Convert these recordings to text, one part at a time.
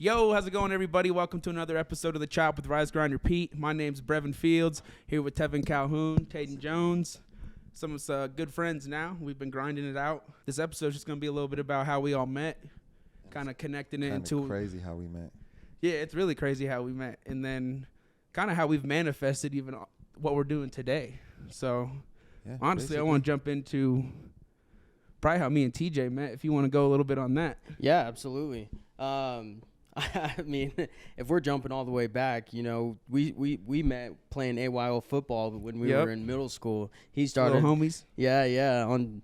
Yo, how's it going, everybody? Welcome to another episode of The Chop with Rise, Grind, Repeat. My name's Brevin Fields, here with Tevin Calhoun, Tayden Jones. Some of us good friends now. We've been grinding it out. This episode's just going to be a little bit about how we all met, kind of connecting it into... crazy how we met. Yeah, it's really crazy how we met. And then kind of how we've manifested even what we're doing today. So, honestly, I want to jump into probably how me and TJ met, if you want to go a little bit on that. Yeah, absolutely. I mean, if we're jumping all the way back, you know, we met playing AYO football when we were in middle school. He started little homies. Yeah, on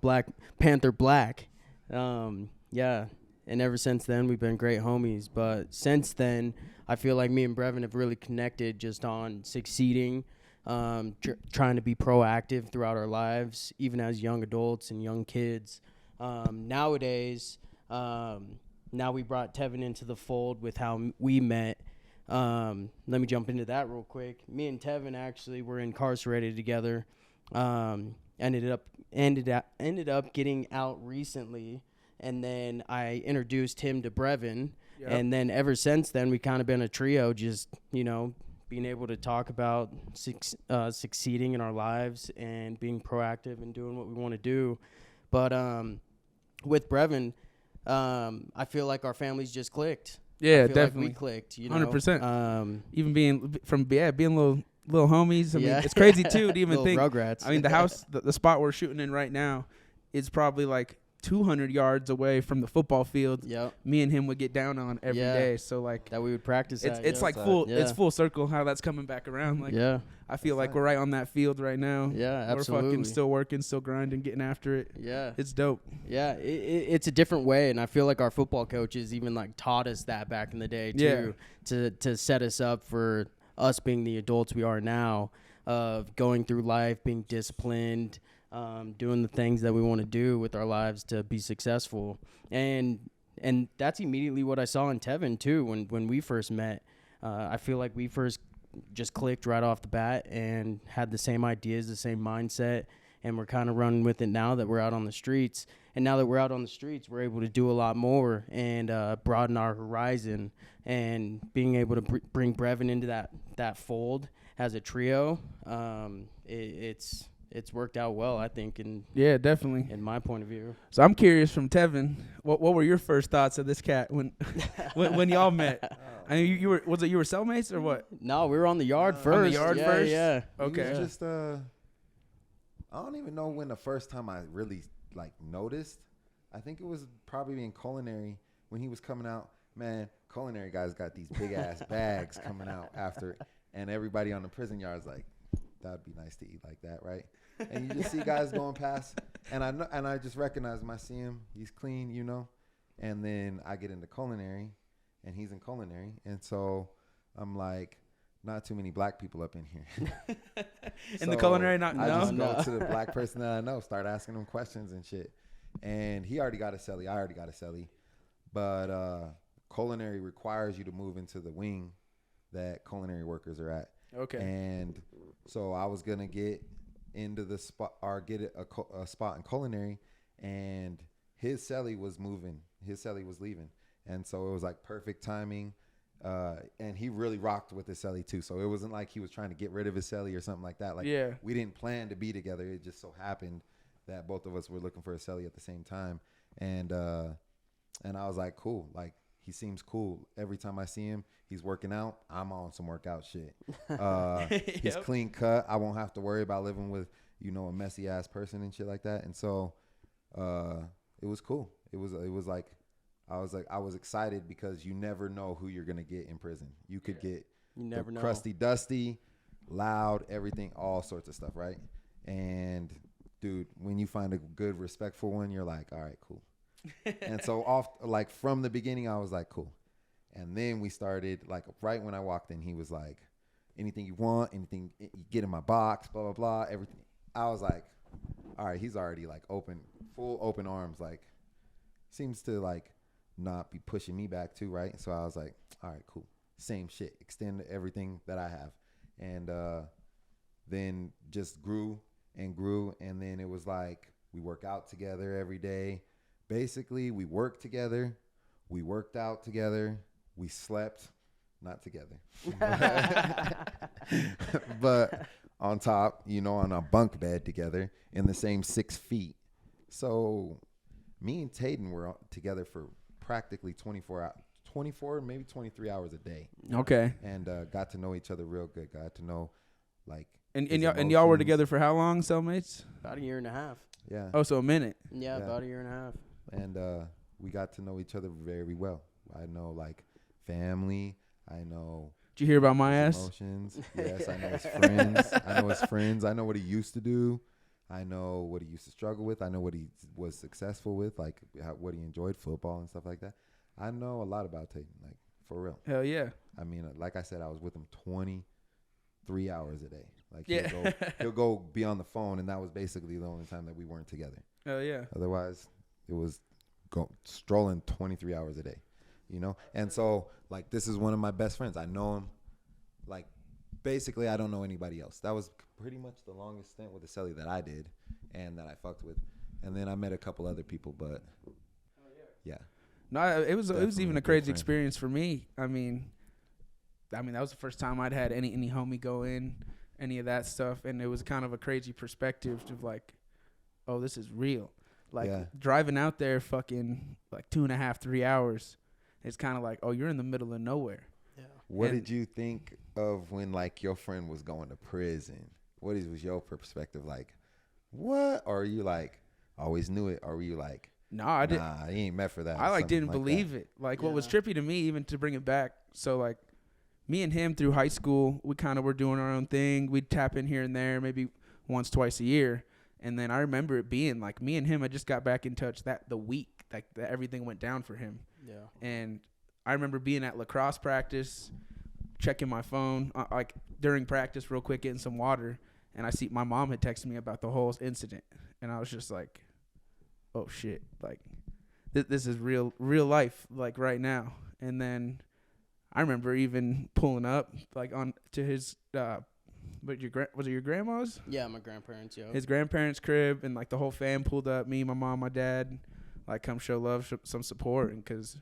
Black Panther Black. Yeah, and ever since then we've been great homies. But since then, I feel like me and Brevin have really connected just on succeeding, trying to be proactive throughout our lives, even as young adults and young kids. Nowadays. Now we brought Tevin into the fold with how we met. Let me jump into that real quick. Me and Tevin actually were incarcerated together. Ended up getting out recently, and then I introduced him to Brevin. Yep. And then ever since then, we kind of been a trio, just being able to talk about succeeding in our lives and being proactive and doing what we want to do. But with Brevin, I feel like our families just clicked. Yeah, I feel definitely. like we clicked, 100%. Even being little homies. I mean, it's crazy too to even think. Rugrats. I mean, the house, the spot we're shooting in right now, is probably like 200 yards away from the football field. Yep. Me and him would get down on every day. So like that we would practice. It's like full. Yeah. It's full circle how that's coming back around. Like I feel like we're right on that field right now. Yeah, absolutely. We're fucking still working, still grinding, getting after it. Yeah, it's dope. Yeah, it's a different way, and I feel like our football coaches even like taught us that back in the day too, to set us up for us being the adults we are now, of going through life, being disciplined. Doing the things that we want to do with our lives to be successful. And that's immediately what I saw in Tevin, too, when we first met. I feel like we first just clicked right off the bat and had the same ideas, the same mindset, and we're kind of running with it now that we're out on the streets. And now that we're out on the streets, we're able to do a lot more and broaden our horizon. And being able to bring Brevin into that fold as a trio, it's worked out well, I think. Definitely. In my point of view. So I'm curious from Tevin, what were your first thoughts of this cat when y'all met? I mean, you were cellmates or what? No, we were on the yard first. On the yard first? Yeah. Okay. It was just I don't even know when the first time I really like noticed. I think it was probably in culinary when he was coming out. Man, culinary guys got these big ass bags coming out after, and everybody on the prison yard's like, that'd be nice to eat like that, right? And you just see guys going past, and I just recognize him. I see him, he's clean, and then I get into culinary, and he's in culinary, and so I'm like, not too many black people up in here. In the culinary, I just go to the black person that I know, start asking them questions and shit, and he already got a celly, I already got a celly, but culinary requires you to move into the wing that culinary workers are at. Okay. And so I was gonna get into the spot or get a spot in culinary, and his celly was moving. His celly was leaving, and so it was like perfect timing. And he really rocked with his celly too. So it wasn't like he was trying to get rid of his celly or something like that. Like we didn't plan to be together. It just so happened that both of us were looking for a celly at the same time. And I was like, cool. Like he seems cool. Every time I see him, he's working out. I'm on some workout shit. He's clean cut. I won't have to worry about living with, a messy ass person and shit like that. And so, it was cool. It was like, I was excited because you never know who you're going to get in prison. You could get crusty, dusty, loud, everything, all sorts of stuff. Right. And dude, when you find a good, respectful one, you're like, all right, cool. And so from the beginning, I was like, cool. And then we started, like, right when I walked in, he was like, anything you want, anything you get in my box, blah, blah, blah, everything. I was like, all right, he's already, like, full open arms, like, seems to, like, not be pushing me back too, right? So I was like, all right, cool. Same shit. Extend everything that I have. And then just grew, and then it was like we work out together every day. Basically, we worked together. We worked out together. We slept, not together, but on top, you know, on a bunk bed together in the same 6 feet. So me and Tayden were together for practically 24, maybe 23 hours a day, Okay. and got to know each other real good. Got to know, like, And his y'all were emotions. together for how long, cellmates? About a year and a half. Yeah. Oh, so a minute. Yeah, Yeah. about a year and a half. And we got to know each other very well. I know, like, family. I know Did you hear about my his ass? emotions. Yes, I know his friends. I know his friends. I know what he used to do. I know what he used to struggle with. I know what he was successful with, like what he enjoyed, football and stuff like that. I know a lot about Tayden, like, for real. Hell yeah. I mean, like I said, I was with him 23 hours a day. Like, Yeah. he'll go be on the phone, and that was basically the only time that we weren't together. Hell yeah. Otherwise, it was strolling 23 hours a day, you know? And so, like, this is one of my best friends. I know him. Like, basically, I don't know anybody else. That was pretty much the longest stint with the celly that I did and that I fucked with. And then I met a couple other people, but yeah. No, it was Definitely even a a good crazy friend. experience for me. I mean, that was the first time I'd had any homie go in, any of that stuff, and it was kind of a crazy perspective of like, oh, this is real. Like, Yeah. driving out there, fucking like 2.5, 3 hours. It's kind of like, oh, you're in the middle of nowhere. Yeah. What And- did you think of when, like, your friend was going to prison? Was your perspective like? What? Or are you like, always knew it? Or were you like, No, I didn't. nah, he ain't meant for that? I like didn't believe that. it. Like what was Yeah. trippy to me, even to bring it back. So like, me and him through high school, we kind of were doing our own thing. We'd tap in here and there, maybe once, twice a year. And then I remember it being like me and him. I just got back in touch the week that everything went down for him. Yeah. And I remember being at lacrosse practice, checking my phone, like during practice, real quick, getting some water, and I see my mom had texted me about the whole incident, and I was just like, "Oh shit!" Like, this is real life, like right now. And then I remember even pulling up, like on to his, was it your grandma's? Yeah, my grandparents, yo. His grandparents' crib, and like the whole fam pulled up, me, my mom, my dad, like come show love, some support. And because,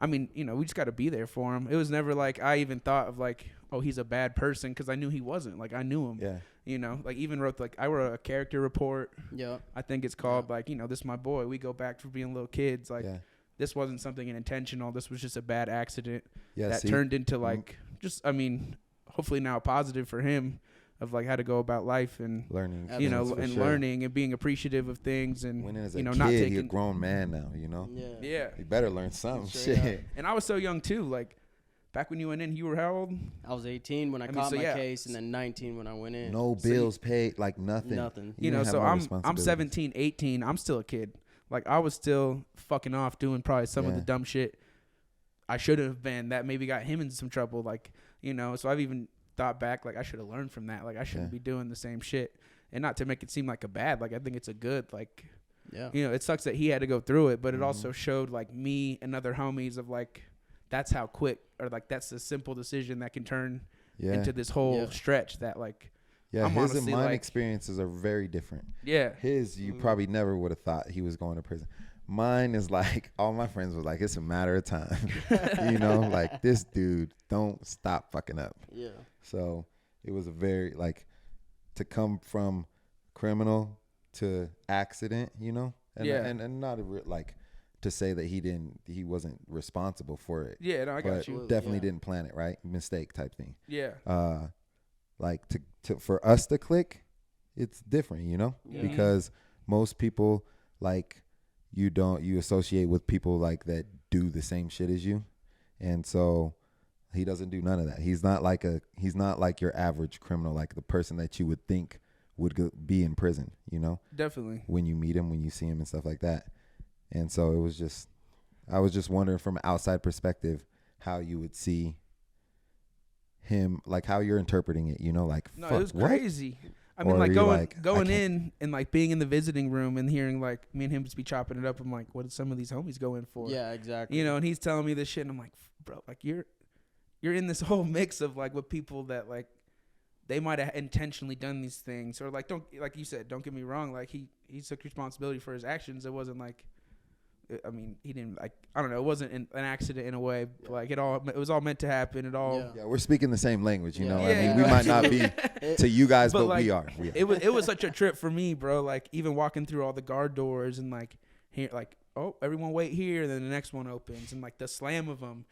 I mean, you know, we just got to be there for him. It was never like I even thought of like, oh, he's a bad person, because I knew he wasn't. Like, I knew him. Yeah. You know, like even I wrote a character report. Yeah. I think it's called like, you know, this is my boy. We go back to being little kids. Like, Yeah. this wasn't something intentional. This was just a bad accident Yeah. that See, turned into like just, I mean, hopefully now a positive for him of like how to go about life and learning. you know, for and sure. learning and being appreciative of things, and When as a you know, kid, not he a taking. grown man now. You know. Yeah. Yeah, He better learn something. Straight Shit. and I was so young too. Like back when you went in, you were how old? I was 18 when I, I mean, caught so my yeah. case, and then 19 when I went in. No So you- bills paid, like nothing. Nothing. You know, didn't have so no I'm responsibilities. 17, 18. I'm still a kid. Like I was still fucking off doing probably some of the Yeah. dumb shit I should have been that maybe got him into some trouble. Like, you know, so I've even thought back, like I should have learned from that. Like I shouldn't Yeah. be doing the same shit. And not to make it seem like a bad, like I think it's a good, like, Yeah. you know, it sucks that he had to go through it, but it Mhm. also showed like me and other homies of like, that's how quick, or like that's a simple decision that can turn Yeah. into this whole Yeah. stretch that like, Yeah. I'm His and honestly, mine like- experiences are very different. yeah, His, you probably never would have thought he was going to prison. Mine is like, all my friends was like, it's a matter of time. You know, like this dude don't stop fucking up. Yeah. So it was a very, like, to come from criminal to accident, you know, and Yeah. and not like to say that he wasn't responsible for it. yeah, no, I got But you. definitely Yeah. didn't plan it, right? Mistake type thing. Yeah, Like to for us to click, it's different, you know, Yeah. because most people, like, you associate with people like that do the same shit as you, and so he doesn't do none of that. He's not like your average criminal, like the person that you would think would be in prison, you know, definitely. when you meet him, when you see him and stuff like that. And so I was just wondering from an outside perspective how you would see him, like how you're interpreting it, you know, like, No, fuck, it was what? crazy. I mean, Or like are you going like, I going can't- in and like being in the visiting room and hearing like me and him just be chopping it up. I'm like, what did some of these homies go in for? Yeah, exactly. You know, and he's telling me this shit, and I'm like, bro, like you're in this whole mix of like with people that like they might have intentionally done these things, or like don't, like you said, don't get me wrong, like he took responsibility for his actions. It wasn't like I mean, he didn't like. I don't know. It wasn't an accident in a way. Like it was all meant to happen. It all. Yeah. Yeah, we're speaking the same language. You know, Yeah, I mean, yeah, we no, might not be to you guys, but like, we are. It was such a trip for me, bro. Like even walking through all the guard doors and like here, like oh, everyone wait here, and then the next one opens, and like the slam of them.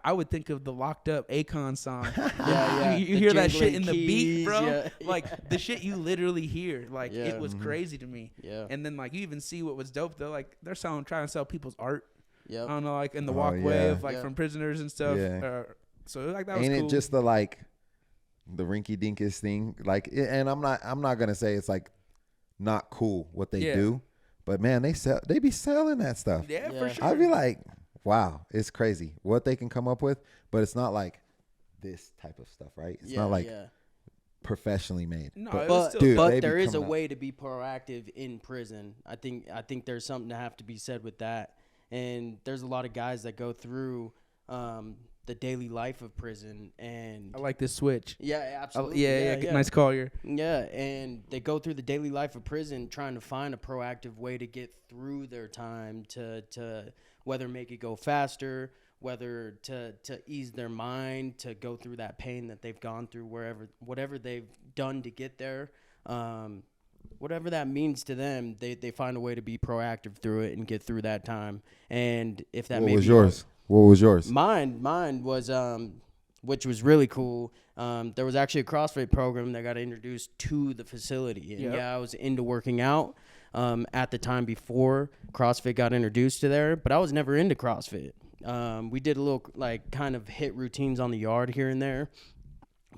I would think of the Locked Up Akon song. Yeah. You The hear that shit jingling in the beat, keys, bro. yeah. Like the shit you literally hear. Like Yeah. it was crazy to me. Yeah. And then like you even see what was dope though. Like they're trying to sell people's art. I Yep. don't know, like in the Oh, walkway yeah. of like Yeah. from prisoners and stuff. Yeah. So like that was Ain't cool. it just the like the rinky dinkus thing? Like, and I'm not gonna say it's like not cool what they Yeah. do, but man, they be selling that stuff. yeah, Yeah. for sure. I'd be like, wow, it's crazy what they can come up with, but it's not like this type of stuff, right? It's not like professionally made. No, but, it was But still dude, but they be there is a coming up. way to be proactive in prison. I think there's something to have to be said with that. And there's a lot of guys that go through the daily life of prison, and I like this switch. yeah, Oh, absolutely. yeah, nice call here. Yeah, and they go through the daily life of prison trying to find a proactive way to get through their time to whether make it go faster, whether to ease their mind, to go through that pain that they've gone through, whatever they've done to get there. Whatever that means to them, they find a way to be proactive through it and get through that time. And if that What may was be yours? What was yours? Mine was which was really cool. There was actually a CrossFit program that got introduced to the facility. And Yep. yeah, I was into working out at the time before CrossFit got introduced to there, but I was never into CrossFit. We did a little like kind of hit routines on the yard here and there.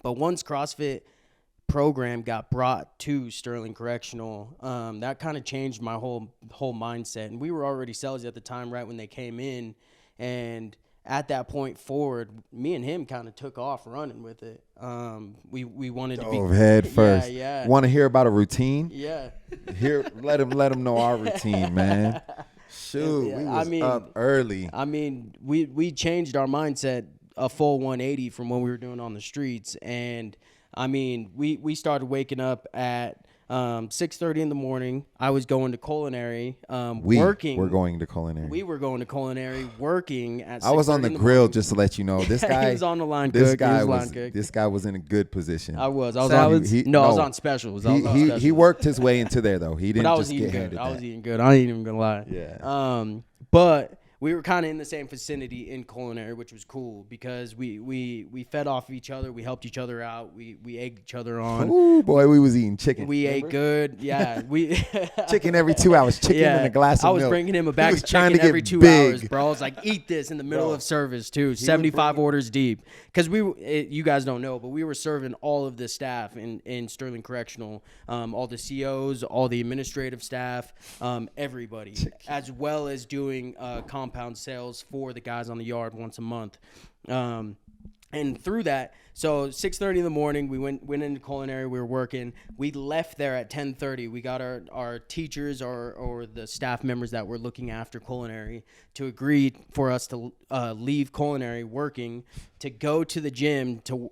But once CrossFit program got brought to Sterling Correctional, that kind of changed my whole mindset. And we were already sellers at the time, right when they came in, and at that point forward, me and him kind of took off running with it. We wanted to be Head first. Yeah. Want to hear about a routine? Yeah. Here, let them know our routine, man. Shoot, Yeah, we I was mean- up early. I mean, we changed our mindset a full 180 from what we were doing on the streets. And I mean, we started waking up at 6:30 in the morning. I was going to culinary, working. We're going to culinary. We were going to culinary, working at. I was on 6:30 the in the grill, morning. just to let you know. This guy, He was on the line this cook. guy He was was line cook. this guy was in a good position. I was on. Salads? He- no, I was no. on specials. I was on He specials. worked his way into there though. He But didn't I was just eating get good. handed I was that. eating good. I ain't even gonna lie. Yeah. But we were kind of in the same vicinity in culinary, which was cool because we fed off of each other. We helped each other out. We egged each other on. Ooh, boy, we was eating chicken. We ate good. Yeah, we Chicken every 2 hours. Chicken yeah, and a glass of I was milk. bringing him a He bag was of trying chicken to every get 2 big. hours, bro. I was like, eat this in the middle Bro. of service too. would 75 bring- orders deep. Because you guys don't know, but we were serving all of the staff in Sterling Correctional, all the COs, all the administrative staff, everybody, as well as doing compound sales for the guys on the yard once a month. And through that, so 6:30 in the morning, we went into culinary. We were working. We left there at 10:30. We got our teachers or the staff members that were looking after culinary to agree for us to leave culinary working to go to the gym to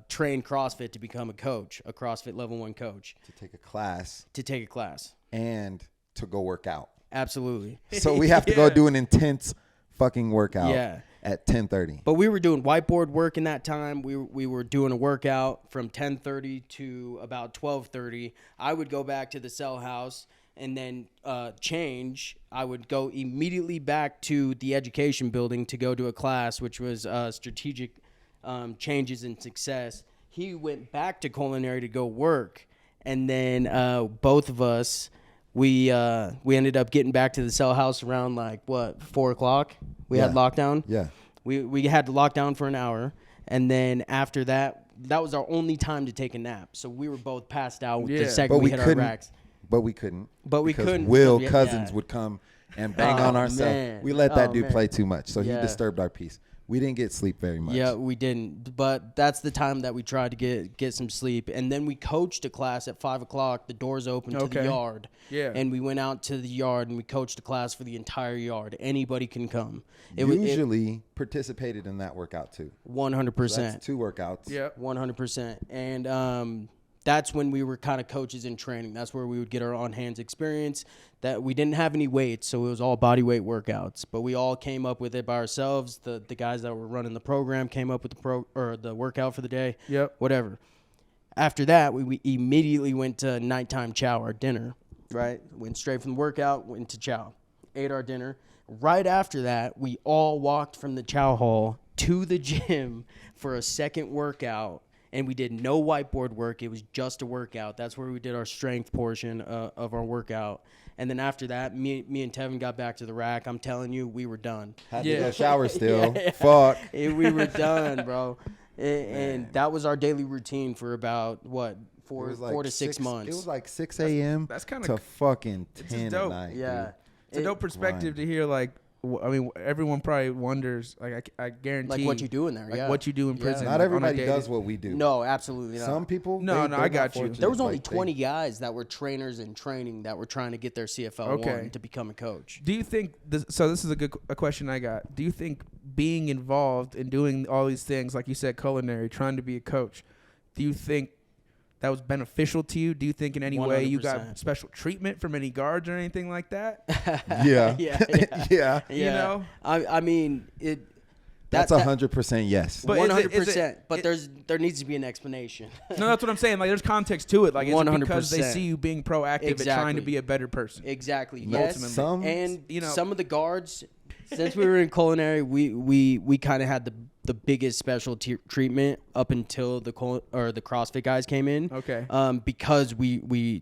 train CrossFit to become a coach, a CrossFit level 1 coach, to take a class to take a class. and to go work out. Absolutely. So we have to go Yeah. do an intense fucking workout Yeah. at 10:30. But we were doing whiteboard work in that time. We were doing a workout from 10:30 to about 12:30. I would go back to the cell house and then change. I would go immediately back to the education building to go to a class, which was strategic changes and success. He went back to culinary to go work, and then both of us. We ended up getting back to the cell house around 4 o'clock. We had Yeah. lockdown. Yeah. We had to lock down for an hour, and then after that was our only time to take a nap. So we were both passed out the Yeah. second But we we hit our couldn't. racks. But we couldn't. But we because couldn't Will because Cousins yeah. would come and bang Oh, on our cell. man. We let that Oh, dude man. play too much, so he Yeah. disturbed our peace. We didn't get sleep very much. Yeah, we didn't. But that's the time that we tried to get some sleep. And then we coached a class at 5 o'clock. The doors open to the Okay. yard. Yeah. And we went out to the yard and we coached a class for the entire yard. Anybody can come. Usually participated in that workout too. 100%. That's 2 workouts. Yep. 100%. And that's when we were kind of coaches in training. That's where we would get our on-hands experience. That we didn't have any weights, so it was all body weight workouts. But we all came up with it by ourselves. The guys that were running the program came up with the workout for the day. Yep. Whatever. After that, we immediately went to nighttime chow, our dinner. Right. Went straight from the workout, went to chow, ate our dinner. Right after that, we all walked from the chow hall to the gym for a second workout. And we did no whiteboard work. It was just a workout. That's where we did our strength portion of our workout. And then after that, me and Tevin got back to the rack. I'm telling you, we were done. Had to Yeah. go shower still. Yeah. Fuck. We were done, bro. And that was our daily routine for about, what, It was 4 to 6 months. It was like 6 a.m. That's kind to of fucking just 10 at dope. night. Yeah. dude. it's a dope perspective to hear. Like, I mean, everyone probably wonders. Like, I guarantee. Like what you do in there, like yeah. what you do in Yeah. prison. Not like, on a everybody daily- does what we do. No, absolutely not. Some people. No, they- no, they're I not got you. fortunate. There was only Like, they- 20 guys that were trainers in training that were trying to get their CFL Okay. 1 to become a coach. Do you think this? So this is a question I got. Do you think being involved in doing all these things, like you said, culinary, trying to be a coach, do you think that was beneficial to you? Do you think in any way you got 100%. special treatment from any guards or anything like that? Yeah. Yeah, yeah. You know? I mean, it. That's 100% yes. But is it- 100%. But it- there needs to be an explanation. No, that's what I'm saying. Like, there's context to it. Like, it's because they 100%. see you being proactive and trying to Exactly. be a better person. Exactly. No, Yes. some- And you know- some of the guards, since we were in culinary, we kind of had the biggest special treatment up until the CrossFit guys came in. Okay. Because we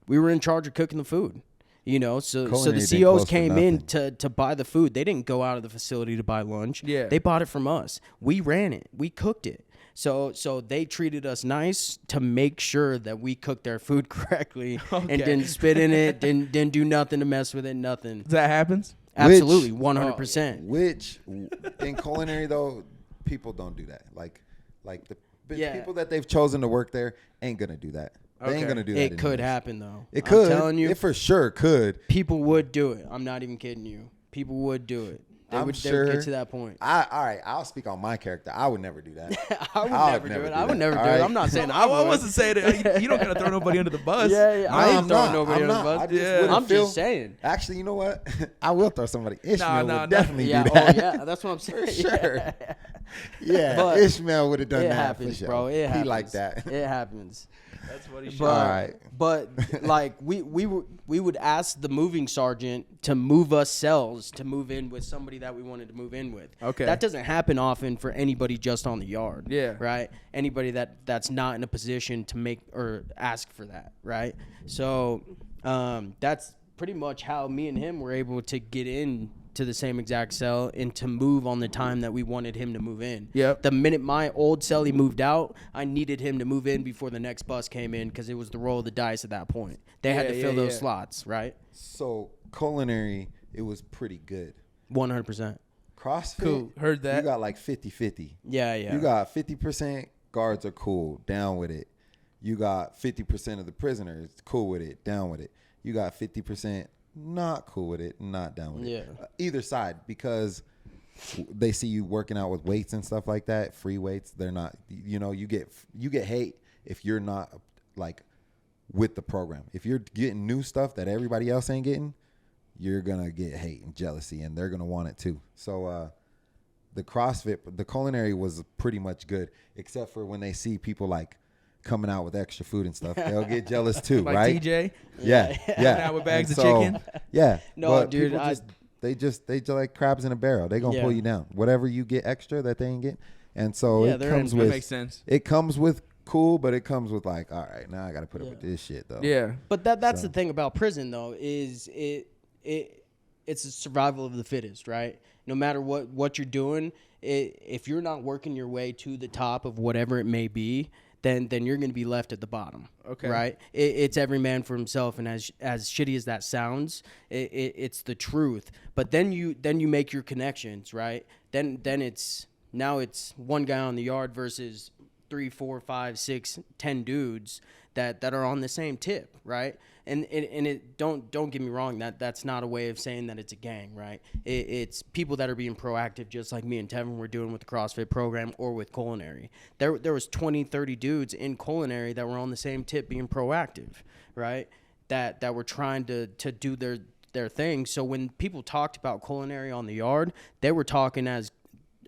were in charge of cooking the food. You know, so the Culinary didn't COs close for came in nothing. to buy the food. They didn't go out of the facility to buy lunch. Yeah. They bought it from us. We ran it. We cooked it. So they treated us nice to make sure that we cooked their food correctly Okay. and didn't spit in it, didn't do nothing to mess with it, nothing. That happens? Absolutely, 100%. Which in culinary though, people don't do that. Like the Yeah. people that they've chosen to work there ain't gonna do that. They Okay. ain't gonna do that. It could anyways. happen though. It I'm could. telling you, It for sure could. people would do it. I'm not even kidding you. People would do it. They I'm would sure. get to that point. All right. I'll speak on my character. I would never do that. I would I never would do never it. do I would that. never do All it. right. I'm not saying I I would. wasn't saying it. You don't gotta throw nobody under the bus. Yeah, No, I ain't I'm throwing not. nobody I'm under the not. I bus. just Yeah. wouldn't I'm feel- just saying. Actually, you know what? I will throw somebody. Ishmael no, would no. definitely Yeah, do that. oh yeah, that's what I'm saying. Sure. Yeah, But Ishmael would have done It that happens, for sure. bro. It happens. He like that. It happens. That's what he should. But, All right. but like we would ask the moving sergeant to move us cells to move in with somebody that we wanted to move in with. Okay. That doesn't happen often for anybody just on the yard. Yeah. Right. Anybody that's not in a position to make or ask for that. Right. So that's pretty much how me and him were able to get in to the same exact cell and to move on the time that we wanted him to move in. Yep. The minute my old cellie moved out, I needed him to move in before the next bus came in because it was the roll of the dice at that point. They had Yeah, to fill yeah, those yeah. slots, right? So culinary, it was pretty good. 100%. CrossFit, Cool. Heard that. You got like 50-50. Yeah, yeah. You got 50% guards are cool, down with it. You got 50% of the prisoners cool with it, down with it. You got 50% not cool with it, not down with it. Yeah. Either side, because they see you working out with weights and stuff like that, free weights. They're not, you get hate if you're not like with the program. If you're getting new stuff that everybody else ain't getting, you're gonna get hate and jealousy, and they're gonna want it too. So the CrossFit, the culinary was pretty much good, except for when they see people like coming out with extra food and stuff, they'll get jealous too, Like right? DJ. Yeah, yeah. Coming out with bags And of chicken. Yeah. No, but dude, people they just like crabs in a barrel. They gonna pull Yeah. you down. Whatever you get extra that they ain't getting. And so Yeah, it they're comes in- That with makes sense. it comes with cool, but it comes with like, all right, now I gotta put up with this shit though. Yeah. But that's So- the thing about prison though, is it's a survival of the fittest, right? No matter what you're doing, if you're not working your way to the top of whatever it may be, then you're going to be left at the bottom. Okay. Right? It's every man for himself, and as shitty as that sounds, it's the truth. But then you make your connections, right? Then it's one guy on the yard versus 3, 4, 5, 6, 10 dudes that are on the same tip, right? and it don't get me wrong, that's not a way of saying that it's a gang, right? It's people that are being proactive, just like me and Tevin were doing with the CrossFit program or with culinary. There was 20, 30 dudes in culinary that were on the same tip being proactive, right? That were trying to do their thing. So when people talked about culinary on the yard, they were talking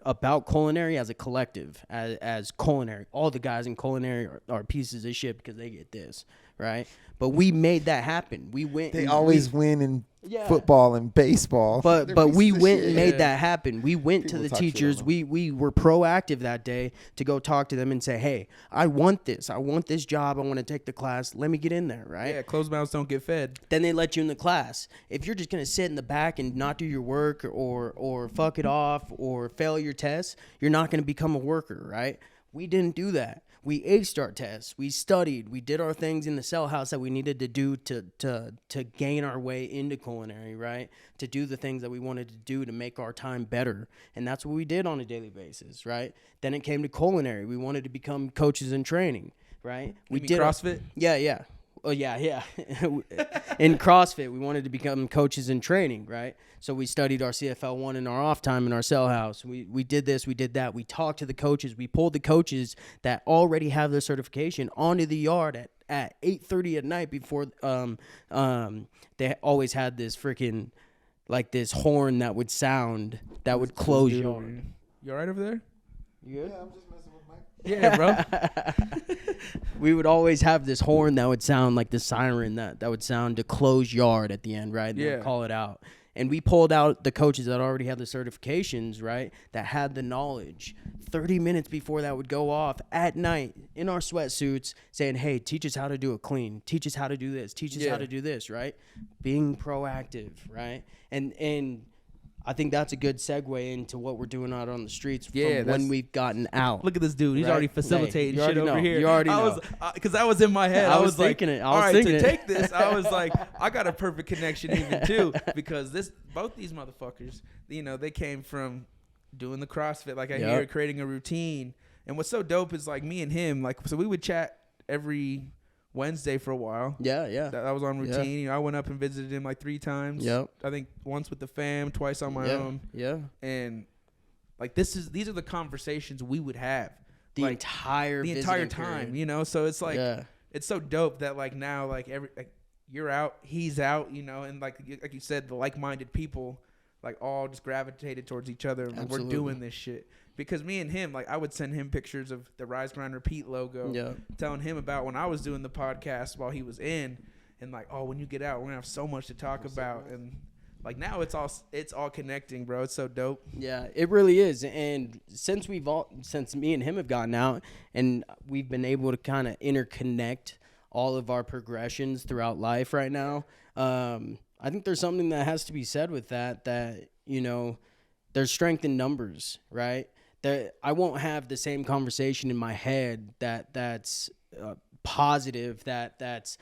about culinary as a collective, as culinary. All the guys in culinary are pieces of shit because they get this, right? But we made that happen. We went. They always win in Yeah. football and baseball. But They're we pieces of went shit. and made that happen. We went People to the talk shit teachers. on We were proactive that day to go talk to them and say, hey, I want this. I want this job. I want to take the class. Let me get in there, right? Yeah, closed mouths don't get fed. Then they let you in the class. If you're just going to sit in the back and not do your work or fuck it off or fail your tests, you're not going to become a worker, right? We didn't do that. We aced our tests. We studied. We did our things in the cell house that we needed to do to gain our way into culinary, right? To do the things that we wanted to do to make our time better. And that's what we did on a daily basis, right? Then it came to culinary. We wanted to become coaches in training, right? We did CrossFit. Yeah. Oh, yeah. In CrossFit, we wanted to become coaches in training, right? So we studied our CFL 1 in our off time in our cell house. We did this, we did that. We talked to the coaches. We pulled the coaches that already have their certification onto the yard at 8:30 at night before they always had this freaking, like this horn that would sound, that would close yard. You all right over there? You good? Yeah, I'm just messing with Mike. Yeah, bro. We would always have this horn that would sound like the siren that would sound to close yard at the end, right? And Yeah. they'd call it out. And we pulled out the coaches that already had the certifications, right? That had the knowledge. 30 minutes before that would go off at night in our sweatsuits saying, hey, teach us how to do it clean. Teach us how to do this. Teach us how to do this, right? Being proactive, right? And I think that's a good segue into what we're doing out on the streets from when we've gotten out. Look at this dude. He's Right? already facilitating You shit already over know. here. You already I know. was, because I was in my head. I I was was like, thinking it. I all was right, thinking to it. take this, I was like, I got a perfect connection even too, because both these motherfuckers, they came from doing the CrossFit, like I hear, creating a routine. And what's so dope is like me and him, like, so we would chat every Wednesday for a while. Yeah. That was on routine. I went up and visited him like 3 times. Yep. I think once with the fam, twice on my own. Yeah. And like these are the conversations we would have The like, entire time, So it's like it's so dope that like now like you're out, he's out, and like you said, the like-minded people like all just gravitated towards each other. And we're doing this shit. Because me and him, like I would send him pictures of the Rise Grind Repeat logo, telling him about when I was doing the podcast while he was in, and like, oh, when you get out, we're gonna have so much to talk about, and like now it's all connecting, bro. It's so dope. Yeah, it really is. And since me and him have gotten out, and we've been able to kind of interconnect all of our progressions throughout life right now, I think there's something that has to be said with that there's strength in numbers, right? That I won't have the same conversation in my head that's positive, that's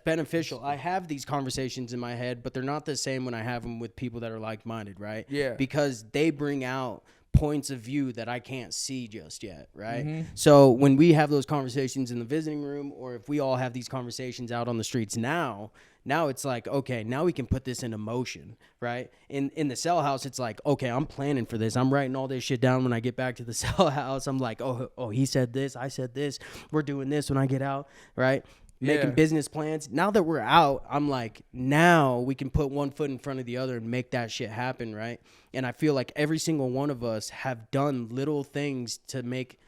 beneficial. I have these conversations in my head, but they're not the same when I have them with people that are like-minded, right? Yeah. Because they bring out points of view that I can't see just yet, right? Mm-hmm. So when we have those conversations in the visiting room, or if we all have these conversations out on the streets now it's like, okay, now we can put this into motion, right? In the cell house, it's like, okay, I'm planning for this. I'm writing all this shit down when I get back to the cell house. I'm like, oh, he said this, I said this, we're doing this when I get out, right? Making business plans. Now that we're out, I'm like, now we can put one foot in front of the other and make that shit happen, right? And I feel like every single one of us have done little things to make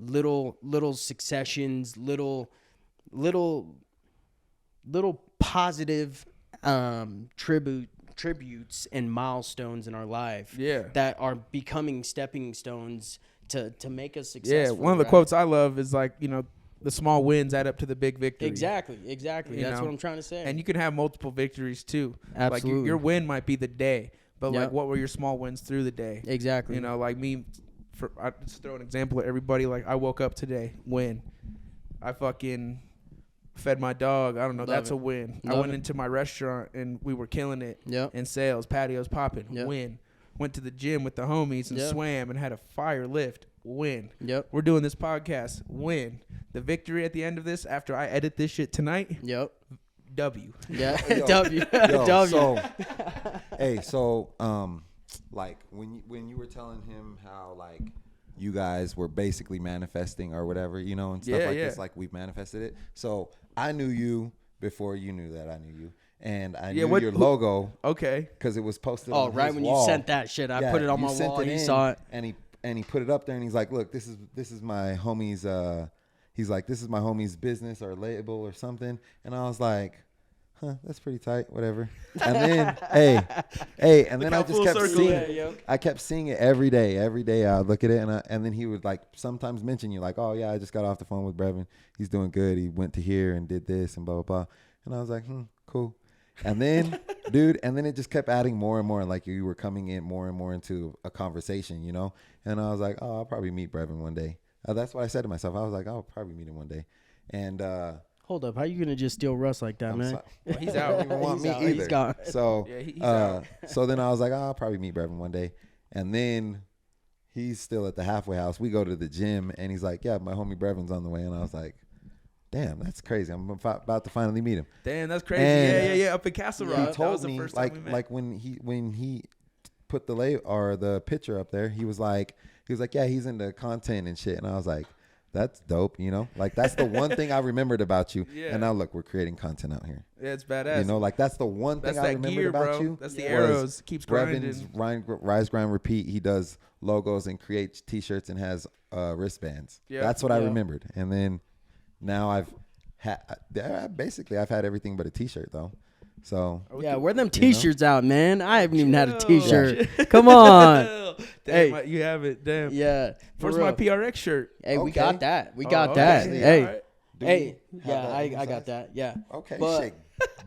little successions, little positive tributes and milestones in our life that are becoming stepping stones to make us successful. Yeah, one of the quotes I love is like, the small wins add up to the big victory. Exactly. That's what I'm trying to say. And you can have multiple victories too. Absolutely. Like your win might be the day, but like what were your small wins through the day? Exactly. Like me, I just throw an example at everybody. Like I woke up today, win. I fucking fed my dog. I don't know. That's a win. I went into my restaurant and we were killing it in sales. Patios popping. Win. Went to the gym with the homies and swam and had a fire lift. Win. Yep. We're doing this podcast. Win. The victory at the end of this, after I edit this shit tonight. Yep. W. Yeah. Yo, W. Yo, W. so, hey, so, like when you were telling him how like you guys were basically manifesting or whatever, you know, and stuff Yeah, like yeah. this, like we've manifested it. So I knew you before you knew that I knew you, and I Yeah, knew your logo Okay. because it was posted. Oh, on right his when wall. you sent that shit, I put it on my sent wall. it You in, saw it. and he put it up there, and he's like, "Look, this is my homie's. He's like, this is my homie's business or label or something." And I was like, "Huh, that's pretty tight, whatever." And then, hey, and Look then how I just full kept circle seeing it it. is. I kept seeing it every day. Every day I would look at it, and then he would like sometimes mention you, like, "Oh yeah, I just got off the phone with Brevin. He's doing good. He went to here and did this and blah blah blah." And I was like, cool. And then, dude, and then it just kept adding more and more. Like you were coming in more and more into a conversation, you know. And I was like, "Oh, I'll probably meet Brevin one day." That's what I said to myself. I was like, "I'll probably meet him one day." And Hold up. How you gonna just steal Russ like that, I'm man? sorry. Well, he's He out. don't even want He's me out. either. He's gone. So Yeah, he's out. so then I was like, "Oh, I'll probably meet Brevin one day." And then he's still at the halfway house. We go to the gym, and he's like, "Yeah, my homie Brevin's on the way." And I was like, "Damn, that's crazy. I'm about to finally meet him." Damn, that's crazy. And Yeah. Up in Castle Rock. He That told was the me first time we met. like when he put the picture up there, he was like, "Yeah, he's into content and shit." And I was like, "That's dope, you know? Like that's the one thing I remembered about you." Yeah. And now look, we're creating content out here. Yeah, it's badass. You know, like that's the one that's thing I that remembered gear, about bro. you. That's the Yeah. arrows. Keeps Brevin's grinding. Rise, Grind, Repeat. He does logos and creates T-shirts and has wristbands. Yeah. That's what I Yeah. remembered. And then now I've had everything but a T-shirt though. So Yeah, wear them You know? T-shirts out, man. I haven't even had a Chill. T-shirt. Come on. Damn, Hey. you have it. Damn. Yeah. for Where's real. my PRX shirt? Hey, we Okay. got that. We Oh, got okay. that. Yeah, Hey. all right. do Hey. we have Yeah, that I in got size? that. Yeah. Okay, But- shit.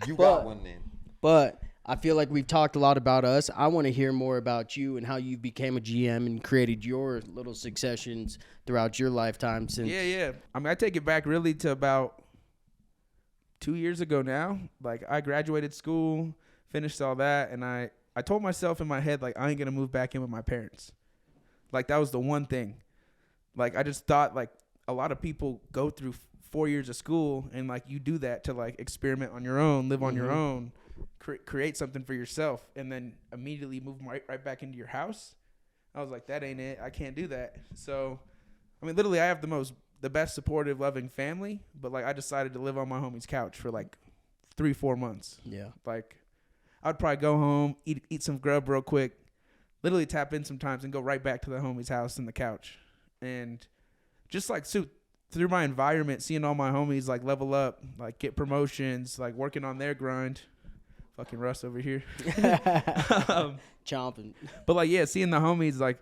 You but- got one then. But I feel like we've talked a lot about us. I want to hear more about you and how you became a GM and created your little successions throughout your lifetime. Since Yeah. I mean, I take it back really to about 2 years ago now. Like, I graduated school, finished all that, and I told myself in my head, like, I ain't going to move back in with my parents. Like, that was the one thing. Like, I just thought, like, a lot of people go through 4 years of school, and, like, you do that to, like, experiment on your own, live on your own, create something for yourself, and then immediately move right back into your house. I was like, that ain't it. I can't do that. So, I mean, literally, I have the best supportive, loving family, but, like, I decided to live on my homie's couch for, like, 3-4 months. Yeah. Like, I'd probably go home, eat some grub real quick, literally tap in sometimes and go right back to the homie's house in the couch. And just, like, through my environment, seeing all my homies, like, level up, like, get promotions, like, working on their grind. Fucking Russ over here. Chomping. But, like, yeah, seeing the homies, like,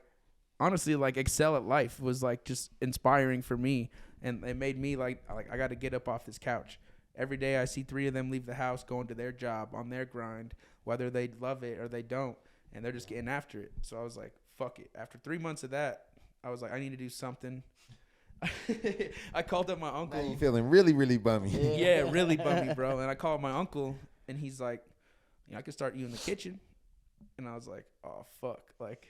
honestly, like, excel at life was, like, just inspiring for me. And it made me, like I got to get up off this couch. Every day I see 3 of them leave the house, going to their job, on their grind, whether they love it or they don't. And they're just getting after it. So I was like, fuck it. After 3 months of that, I was like, I need to do something. I called up my uncle. Now you feeling really, really bummy. Yeah, really bummy, bro. And I called my uncle, and he's like, I could start you in the kitchen. And I was like, oh, fuck. Like,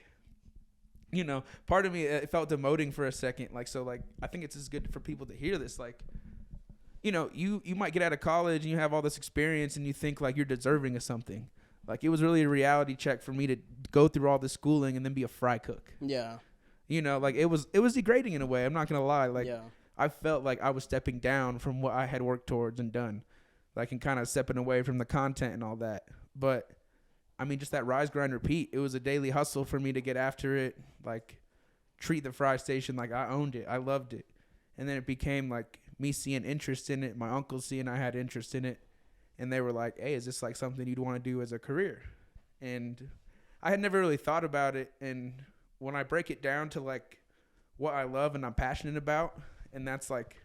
you know, part of me, it felt demoting for a second. Like, so, like, I think it's just good for people to hear this. Like, you know, you might get out of college and you have all this experience and you think, like, you're deserving of something. Like, it was really a reality check for me to go through all this schooling and then be a fry cook. Yeah. You know, like, it was degrading in a way. I'm not going to lie. Like, yeah. I felt like I was stepping down from what I had worked towards and done. Like, and kind of stepping away from the content and all that. But, I mean, just that rise, grind, repeat. It was a daily hustle for me to get after it. Like, treat the fry station like I owned it. I loved it. And then it became, like, me seeing interest in it. My uncle seeing I had interest in it. And they were like, hey, is this, like, something you'd want to do as a career? And I had never really thought about it. And when I break it down to, like, what I love and I'm passionate about, and that's, like,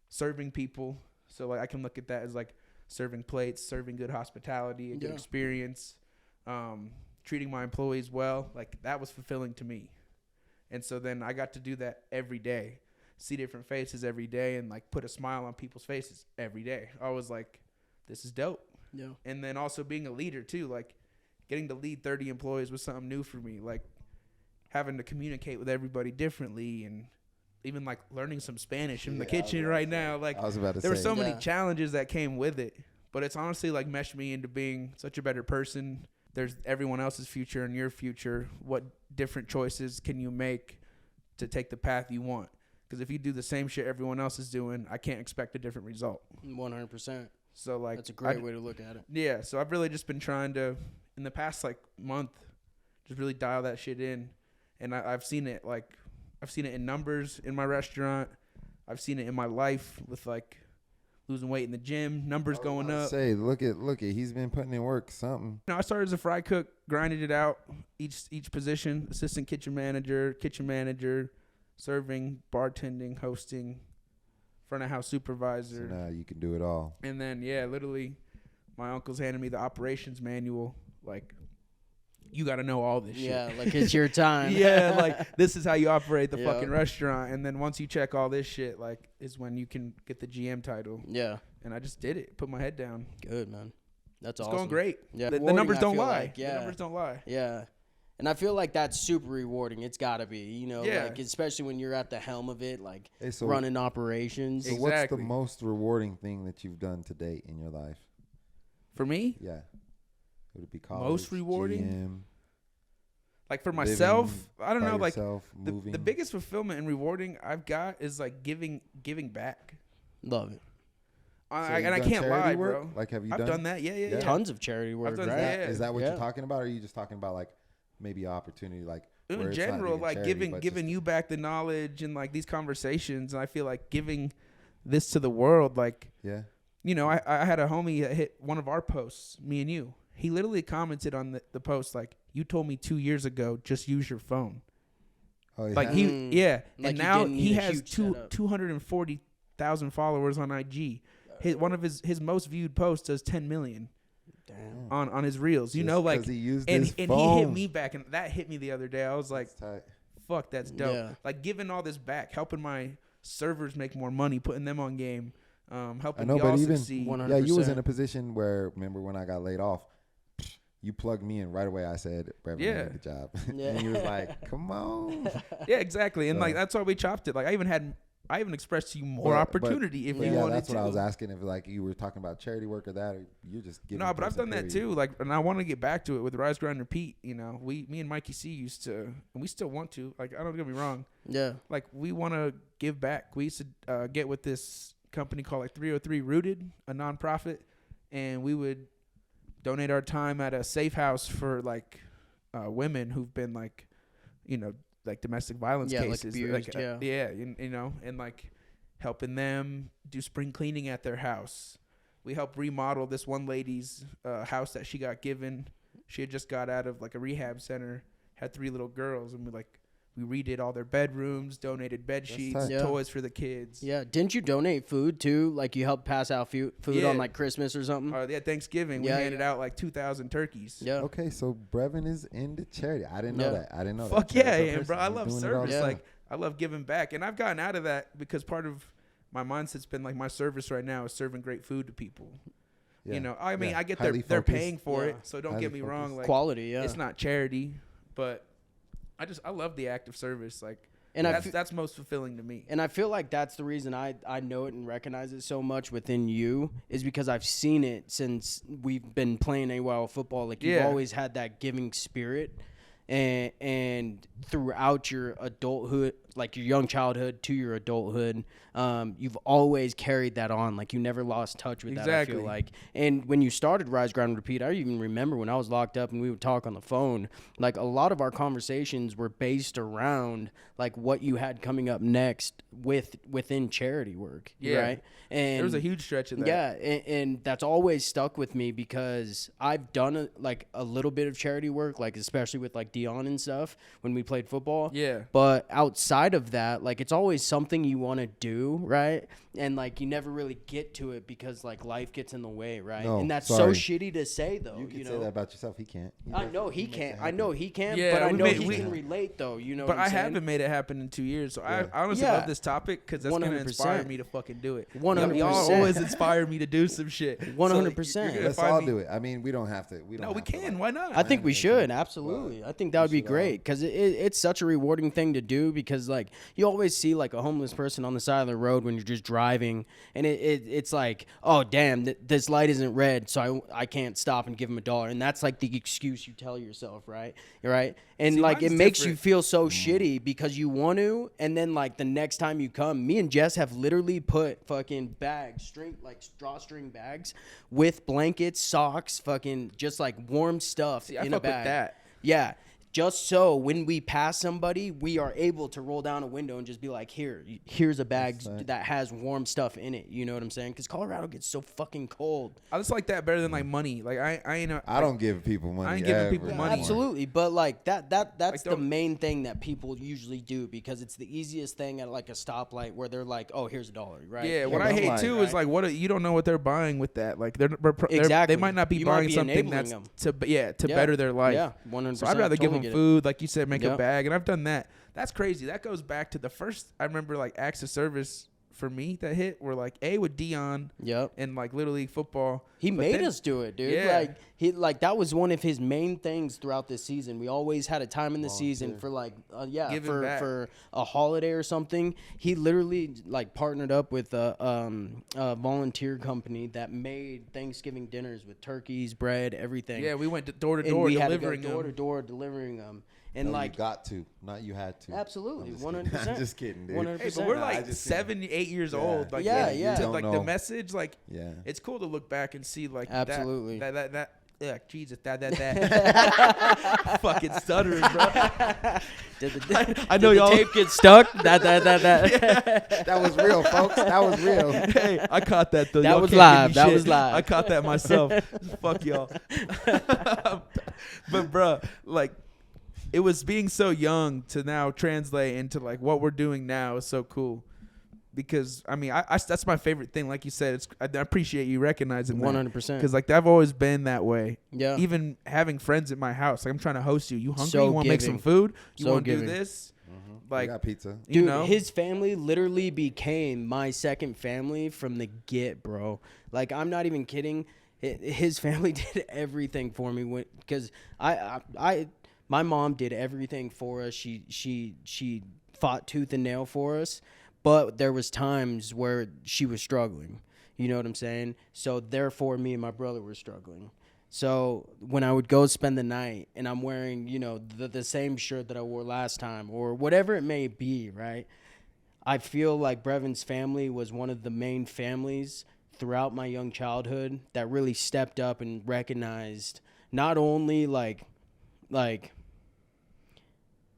serving people. So, like, I can look at that as, like, serving plates, serving good hospitality, a good experience, treating my employees well. Like, that was fulfilling to me. And so then I got to do that every day, see different faces every day, and, like, put a smile on people's faces every day. I was like, this is dope. Yeah. And then also being a leader, too. Like, getting to lead 30 employees was something new for me. Like, having to communicate with everybody differently, and even, like, learning some Spanish in the kitchen right now. Like, I was about to there were say. so many Yeah. challenges that came with it. but it's honestly like meshed me into being such a better person. There's everyone else's future and your future. What different choices can you make to take the path you want? Because if you do the same shit everyone else is doing, I can't expect a different result. 100%. So like That's a great way to look at it. Yeah, so I've really just been trying to, in the past like month, just really dial that shit in, and I've seen it in numbers in my restaurant. I've seen it in my life with like losing weight in the gym, numbers going up. Say, look at, he's been putting in work. Something. I started as a fry cook, grinded it out, each position, assistant kitchen manager, serving, bartending, hosting, front of house supervisor. So now you can do it all. And then, yeah, literally, my uncle's handed me the operations manual. Like, you got to know all this shit. Yeah, like it's your time. Yeah, like this is how you operate the fucking restaurant. And then once you check all this shit, like, is when you can get the GM title. Yeah. And I just did it. Put my head down. Good, man. That's awesome. It's going great. Yeah. The numbers don't lie. Like, yeah. The numbers don't lie. Yeah. And I feel like that's super rewarding. It's got to be, you know, Yeah. like especially when you're at the helm of it, like Hey, so running operations. So what's the Exactly. most rewarding thing that you've done to date in your life? For me, Yeah. Would it be college? Most rewarding? GM, like for myself, living I don't by know, like yourself, moving? the biggest fulfillment and rewarding I've got is like giving back. Love it. So And you've I done can't charity lie, work? bro. Like, have you I've done that. Yeah. Tons of charity work, done right? that. Is that what Yeah. you're talking about, or are you just talking about like maybe opportunity, like where In it's not general, even like charity, but giving just- you back the knowledge and like these conversations, and I feel like giving this to the world, like, Yeah. you know, I had a homie that hit one of our posts, me and you. He literally commented on the post like, "You told me 2 years ago, just use your phone." Oh, yeah. Like Like and you now didn't he need a has huge setup. 240,000 followers on IG. One of his most viewed posts does 10 million Damn. on his reels. You Just know, like, 'cause he used and his he phone. hit me back, and that hit me the other day. I was like, That's tight. "Fuck, that's dope." Yeah. Like giving all this back, helping my servers make more money, putting them on game, helping I know, y'all but even succeed. 100%. yeah, you was in a position where, remember when I got laid off, you plugged me in right away. I said, "Brevin, Yeah. I need a job," Yeah. and you was like, "Come on." Yeah, exactly. And So- like that's why we chopped it. Like I even expressed to you more But- opportunity if but you yeah, wanted that's to. what I was asking. If like you were talking about charity work or that, or you're just giving. No, but I've person, done that period. too. Like, and I want to get back to it with Rise, Grind, Repeat. You know, me and Mikey C used to, and we still want to. Like, I don't get me wrong. Yeah. Like, we want to give back. We used to get with this company called like 303 Rooted, a nonprofit, and we would donate our time at a safe house for like women who've been like, you know, like domestic violence Yeah, like cases. abused, yeah. You know, and like helping them do spring cleaning at their house. We helped remodel this one lady's house that she got given. She had just got out of like a rehab center, had 3 little girls, and we redid all their bedrooms, donated bed sheets, tight. Yeah. toys for the kids. Yeah. Didn't you donate food too? Like you helped pass out food Yeah. on like Christmas or something? Yeah, Thanksgiving, Yeah, we handed out like 2,000 turkeys. Yeah. Okay, so Brevin is into charity. I didn't know Yeah. that. I didn't know Fuck that. yeah, Charitable and bro, person. I He's love doing it all service. the Yeah. time. Like, I love giving back, and I've gotten out of that because part of my mindset's been like my service right now is serving great food to people. Yeah. You know, I mean, Yeah. I get Highly they're focused. paying for Yeah. it, so don't Highly get me wrong. focused. Like, Quality, yeah. it's not charity, but I love the act of service. Like, And that's most fulfilling to me. And I feel like that's the reason I know it and recognize it so much within you is because I've seen it since we've been playing AWOL football. Like you've Yeah. always had that giving spirit, and throughout your adulthood, like your young childhood to your adulthood, you've always carried that on. Like you never lost touch with that. I Exactly. feel like. And when you started Rise, Grind, Repeat, I even remember when I was locked up and we would talk on the phone. Like a lot of our conversations were based around like what you had coming up next within charity work. Yeah. Right. And There was a huge stretch of that. yeah, and that's always stuck with me because I've done a little bit of charity work, like especially with like Dion and stuff when we played football. Yeah. But outside of that, like it's always something you want to do, right? And like you never really get to it because like life gets in the way, right? No, and that's sorry. so shitty to say though. You can know? say that about yourself. He can't. I know he can't. I know he can't. Yeah, but I we know made- he we- can relate though. You know. But what I'm I saying? haven't made it happen in 2 years, so Yeah. I honestly Yeah. love this topic because that's going to 100%. inspire me to fucking do it. 100%. Y'all always inspire me to do some shit. 100%. You're Let's gonna find all me- do it. I mean, we don't have to. We don't No, we have to, can. like- Why not? I think we Yeah, should but absolutely. I think that would we be should all- great because it's such a rewarding thing to do because because like you always see like a homeless person on the side of the road when you're just driving, and it's like, oh damn, this light isn't red, so I can't stop and give him $1, and that's like the excuse you tell yourself, right? And See, like it mine's makes you different. feel so shitty because you want to, and then like the next time you come, me and Jess have literally put fucking bags, drawstring bags with blankets, socks, fucking just like warm stuff See, I in a fuck with bag. that. Yeah. Just so when we pass somebody, we are able to roll down a window and just be like, here's a bag that has warm stuff in it. You know what I'm saying? Because Colorado gets so fucking cold. I just like that better than like money. Like I ain't. I don't give people money. I ain't giving ever people money. anymore. Absolutely, but like that's the don't- main thing that people usually do because it's the easiest thing at like a stoplight where they're like, oh, here's $1, right? Yeah, what but I I'm hate like- too is like you don't know what they're buying with that. Like Exactly. they might not be You might buying be something enabling that's them. to Yeah. better their life. Yeah, 100%. So I'd rather give Totally them get it. food, like you said, make a Yep. bag, and I've done that. That's crazy. That goes back to the first. I remember like acts of service for me that hit were like with Dion Yep. and like Little League football. He But made then- us do it, dude. Yeah. Like that was one of his main things throughout this season. We always had a time in the season for like Giving back. for a holiday or something. He literally like partnered up with a volunteer company that made Thanksgiving dinners with turkeys, bread, everything. Yeah, we went door to and door we had to delivering go door them. to door delivering them. And No, like you got to, not you had to. absolutely, I'm just 100%. kidding. I'm just kidding, dude. 100%. Hey, but we're Nah, I like just- 7, 8 years Yeah. old. Like, Yeah, like, yeah. to, Don't like the know. message, like Yeah. it's cool to look back and see like Absolutely. that. Yeah, Jesus, that. Fucking stuttering, bro. I know Did y'all- the tape get stuck. That. That was real, folks. That was real. Hey, I caught that though. That Y'all was can't give me live. That shit. was live. I caught that myself. Fuck y'all. But bro, like, it was being so young to now translate into like what we're doing now is so cool. Because I mean, I that's my favorite thing. Like you said, I appreciate you recognizing 100%. Because like I've always been that way. Yeah. Even having friends at my house, like I'm trying to host you. You hungry? So you want to make some giving. food? You So want to do giving. this? We Like, got pizza. you Dude, know, his family literally became my second family from the get, bro. Like, I'm not even kidding. His family did everything for me because my mom did everything for us. She fought tooth and nail for us, but there was times where she was struggling. You know what I'm saying? So therefore, me and my brother were struggling. So when I would go spend the night and I'm wearing, you know, the same shirt that I wore last time or whatever it may be, right? I feel like Brevin's family was one of the main families throughout my young childhood that really stepped up and recognized not only like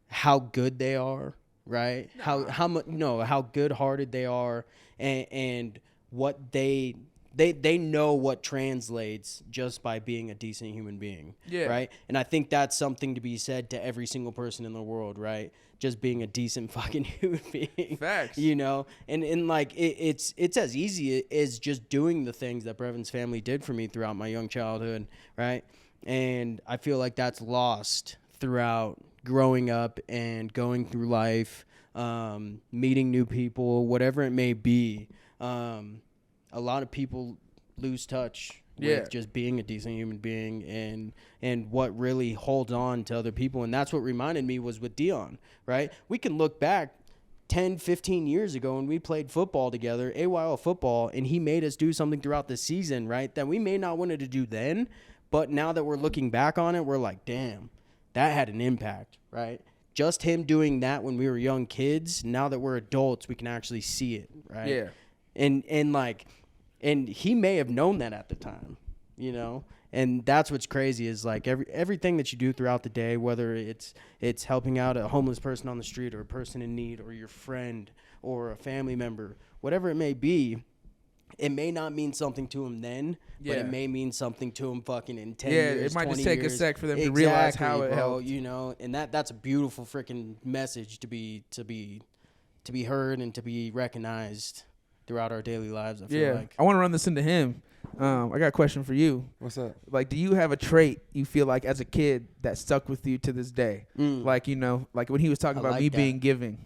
how good they are, right? How much how good-hearted they are and what they know what translates just by being a decent human being, Yeah. right? And I think that's something to be said to every single person in the world, right? Just being a decent fucking human being. Facts. You know, and like it's as easy as just doing the things that Brevin's family did for me throughout my young childhood, right? And I feel like that's lost throughout growing up and going through life, meeting new people, whatever it may be. A lot of people lose touch with just being a decent human being and what really holds on to other people. And that's what reminded me was with Dion, right? We can look back 10, 15 years ago when we played football together, AYL football, and he made us do something throughout the season, right, that we may not wanted to do then, but now that we're looking back on it, we're like, damn, that had an impact, right? Just him doing that when we were young kids, now that we're adults, we can actually see it, right? Yeah. And he may have known that at the time, you know? And that's what's crazy is like everything that you do throughout the day, whether it's helping out a homeless person on the street or a person in need or your friend or a family member, whatever it may be, it may not mean something to him then, but Yeah. it may mean something to him fucking in 10 Yeah, years, it might just 20 take a years. sec for them to realize how it Exactly, bro, helped. you know? And that's a beautiful freaking message to be heard and to be recognized throughout our daily lives, I feel Yeah. like. I want to run this into him. I got a question for you. What's up? Like, do you have a trait you feel like as a kid that stuck with you to this day? Like, you know, like when he was talking I about like me that. being giving.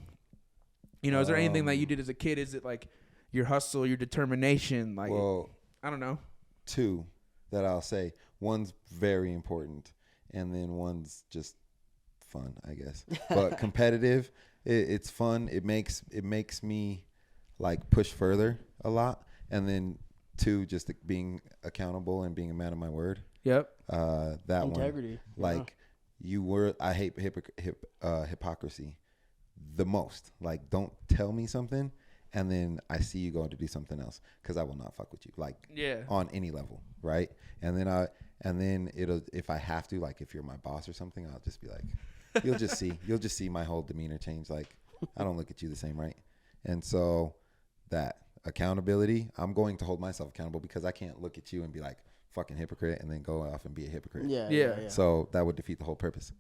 You know, is there anything that you did as a kid? Is it like your hustle, your determination? Like, Well, I don't know. two that I'll say. One's very important, and then one's just fun, I guess. But competitive, it's fun. It makes me like push further a lot. And then 2, just being accountable and being a man of my word. Yep. That Integrity. one, like I hate hypocrisy the most. Like, don't tell me something and then I see you going to do something else, because I will not fuck with you, like, on any level, right? And then it'll, if I have to, like, if you're my boss or something, I'll just be like, you'll just see my whole demeanor change. Like, I don't look at you the same, right? And so that accountability, I'm going to hold myself accountable, because I can't look at you and be like, fucking hypocrite, and then go off and be a hypocrite. Yeah. So that would defeat the whole purpose.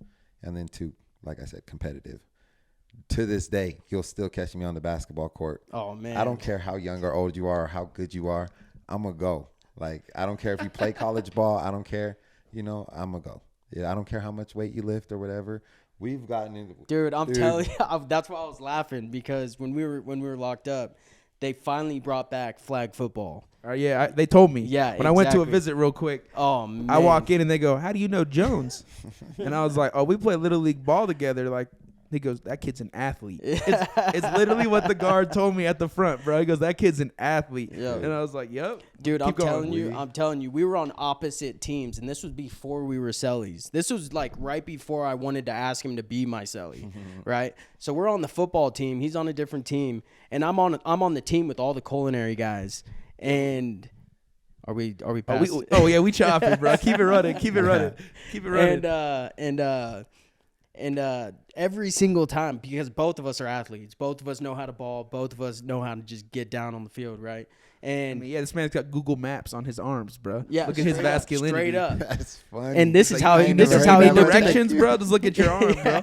And then 2, like I said, competitive. To this day, you'll still catch me on the basketball court. Oh man, I don't care how young or old you are or how good you are. I'm gonna go. Like, I don't care if you play college ball. I don't care. I'm gonna go. Yeah, I don't care how much weight you lift or whatever. We've gotten into. Dude, I'm telling you, that's why I was laughing, because when we were locked up, they finally brought back flag football. They told me. Yeah, when I went to a exactly. visit real quick, Oh man, I walk in and they go, "How do you know Jones?" And I was like, "Oh, we play little league ball together." Like, he goes, "That kid's an athlete." It's literally what the guard told me at the front, bro. He goes, "That kid's an athlete." Yeah. And I was like, "Yep." Dude, Keep I'm going. telling you, we were on opposite teams, and this was before we were cellies. This was like right before I wanted to ask him to be my celly, right? So we're on the football team. He's on a different team, and I'm on the team with all the culinary guys. And are we past? We chopping, bro. Keep it running. Keep it running. Keep it running. And every single time, because both of us are athletes, both of us know how to ball, both of us know how to just get down on the field, right? And this man's got Google Maps on his arms, bro. Yeah, look at his masculinity. Straight up. That's funny. And this is how he This is looked in the directions, bro. Just look at your arm, bro.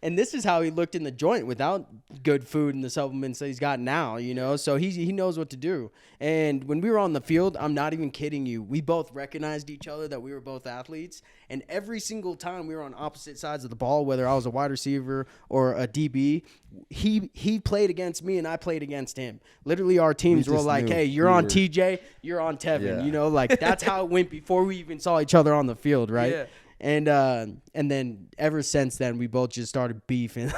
And this is how he looked in the joint without good food and the supplements that he's got now, So he knows what to do. And when we were on the field, I'm not even kidding you, we both recognized each other, that we were both athletes. And every single time we were on opposite sides of the ball, whether I was a wide receiver or a DB, he played against me and I played against him. Literally, our teams were like, "Hey, you're on TJ, you're on Tevin." Yeah. Like that's how it went before we even saw each other on the field, right? Yeah. And then ever since then, we both just started beefing.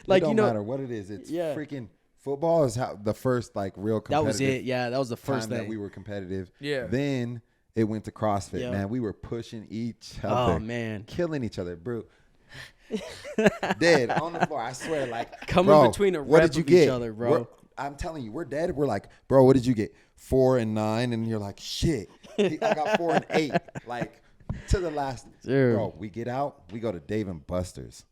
Like, it don't matter what it is. It's freaking football is how the first like real competitive. That was it. Yeah, that was the first time thing that we were competitive. Yeah. Then it went to CrossFit. Yeah. Man, we were pushing each other. Oh man, killing each other, bro. Dead on the floor. I swear, like coming between a what rep did you of get? each other, bro. I'm telling you, we're dead. We're like, bro, what did you get? 4 and 9, and you're like, shit. I got 4 and 8. Like, to the last. Dude. Bro, we get out. We go to Dave and Buster's.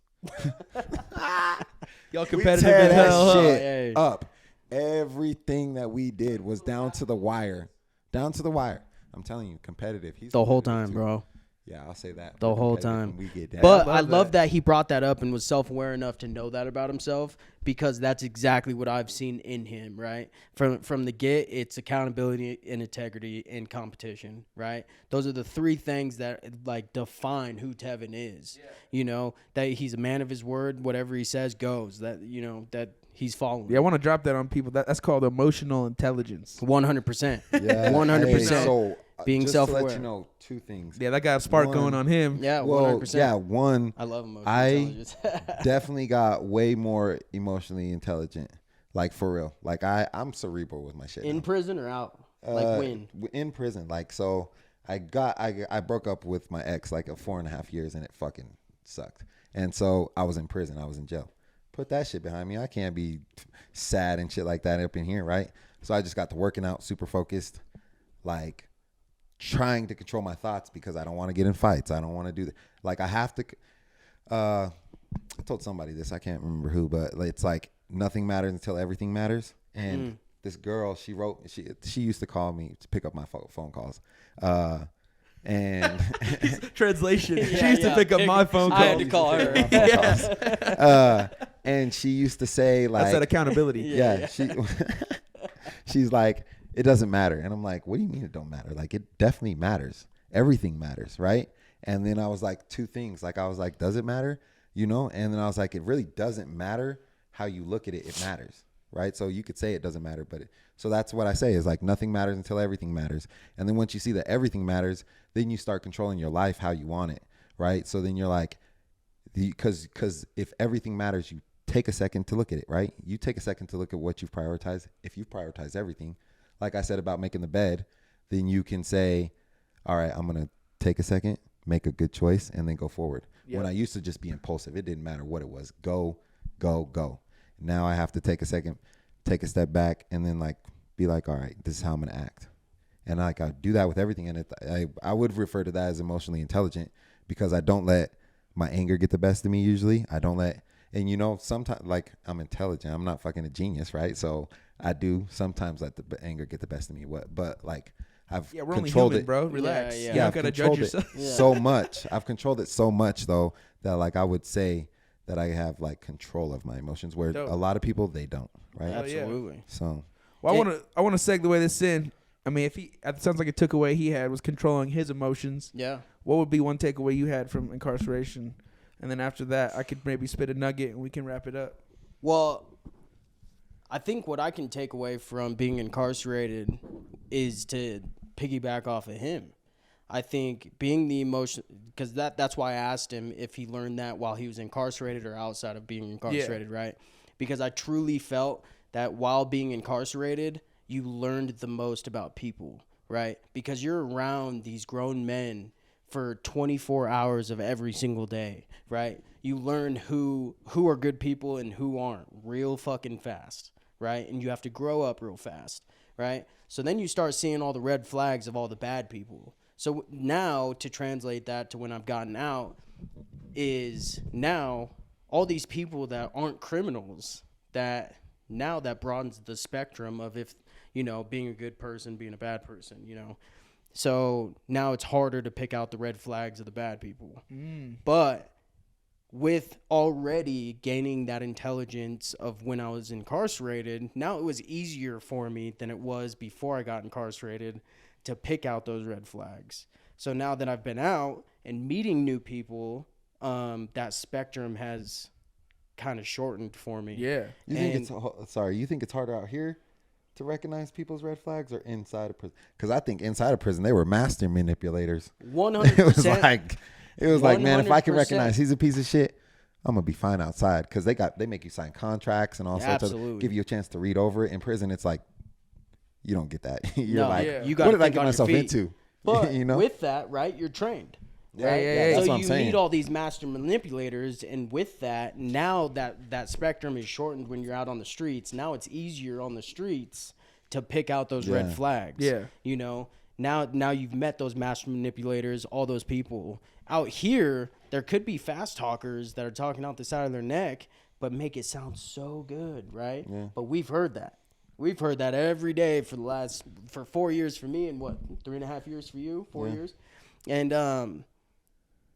Y'all We competitive tear as that hell. Huh? shit Hey. up. Everything that we did was down to the wire. Down to the wire. I'm telling you, competitive. He's The whole competitive, time, too. bro. Yeah, I'll say that. The We're whole competitive time. when we get down. But I I love love that he brought that up and was self-aware enough to know that about himself, because that's exactly what I've seen in him, right? From the get, it's accountability and integrity and competition, right? Those are the 3 things that like define who Tevin is. Yeah. That he's a man of his word, whatever he says goes. That that he's following. Yeah, I want to drop that on people. That's called emotional intelligence. 100%. Yeah, 100%. So, Being just self-aware. to let you know 2 things. Yeah, that got a spark One. going on him. Yeah, Well, 100%. yeah, one, I love emotional I intelligence. definitely got way more emotionally intelligent. Like, for real. Like, I'm cerebral with my shit. In now. prison or out? Like when? In prison. Like, so I broke up with my ex like 4.5 years, and it fucking sucked. And so I was in prison. I was in jail. Put that shit behind me. I can't be sad and shit like that up in here, right? So I just got to working out, super focused, like trying to control my thoughts, because I don't want to get in fights. I don't want to do that. Like, I have to. I told somebody this. I can't remember who, but it's like nothing matters until everything matters. And this girl, she used to call me to pick up my phone calls. And Translation. Yeah, She used to pick up my phone I had call. to call her. Yes. and she used to say, like, That's that accountability. yeah, she's like, it doesn't matter. And I'm like, what do you mean it don't matter? Like, it definitely matters. Everything matters, right? And then I was like, 2 things. Like, I was like, does it matter? And then I was like, it really doesn't matter how you look at it. It matters, right? So you could say it doesn't matter, but so that's what I say is like, nothing matters until everything matters. And then once you see that everything matters, then you start controlling your life how you want it, right? So then you're like, because if everything matters, you take a second to look at it, right? You take a second to look at what you've prioritized. If you've prioritized everything, like I said about making the bed, then you can say, all right, I'm going to take a second, make a good choice, and then go forward. Yep. When I used to just be impulsive, it didn't matter what it was. Go, go, go. Now I have to take a second, take a step back, and then like be like, all right, this is how I'm going to act. And like I do that with everything. And I would refer to that as emotionally intelligent because I don't let my anger get the best of me usually. I don't let, and you know, sometimes like I'm intelligent. I'm not fucking a genius, right? So I do sometimes let the anger get the best of me. But like I've Yeah, we're only controlled human, it. bro. Relax. Yeah, You Yeah, don't I've gotta judge controlled yourself. it so much. I've controlled it so much though that like I would say that I have like control of my emotions where Dope. a lot of people they don't, right? Hell yeah. Absolutely. So Well, I want to segue this in. I mean, if it sounds like it took away he had was controlling his emotions. Yeah. What would be one takeaway you had from incarceration? And then after that, I could maybe spit a nugget and we can wrap it up. Well, I think what I can take away from being incarcerated is to piggyback off of him. I think being the emotion, because that's why I asked him if he learned that while he was incarcerated or outside of being incarcerated, right? Because I truly felt that while being incarcerated, you learned the most about people, right? Because you're around these grown men for 24 hours of every single day, right? You learn who are good people and who aren't real fucking fast, right? And you have to grow up real fast, right? So then you start seeing all the red flags of all the bad people. So now to translate that to when I've gotten out is now all these people that aren't criminals that broadens the spectrum of if, you know, being a good person, being a bad person, you know. So now it's harder to pick out the red flags of the bad people. But with already gaining that intelligence of when I was incarcerated, now it was easier for me than it was before I got incarcerated to pick out those red flags. So now that I've been out and meeting new people, that spectrum has kind of shortened for me. Yeah. you think you think it's harder out here to recognize people's red flags or inside of prison? Because I think inside of prison they were master manipulators. 100%. It was like, man, if I can 100%. recognize he's a piece of shit, I'm gonna be fine outside. Because they make you sign contracts and all sorts of, Absolutely. give you a chance to read over it. In prison, it's like you don't get that. You're No, like, Yeah. you what got did I get myself into? But you know? with that, right, you're trained. Yeah, Right? yeah, yeah. That's So what I'm you saying. meet all these master manipulators, and with that, now that spectrum is shortened when you're out on the streets. Now it's easier on the streets to pick out those red Yeah. flags. Yeah. You know, now you've met those master manipulators, all those people. Out here, there could be fast talkers that are talking out the side of their neck, but make it sound so good, right? Yeah. But we've heard that. We've heard that every day for 4 years for me and 3.5 years for you, 4 Yeah. years. And,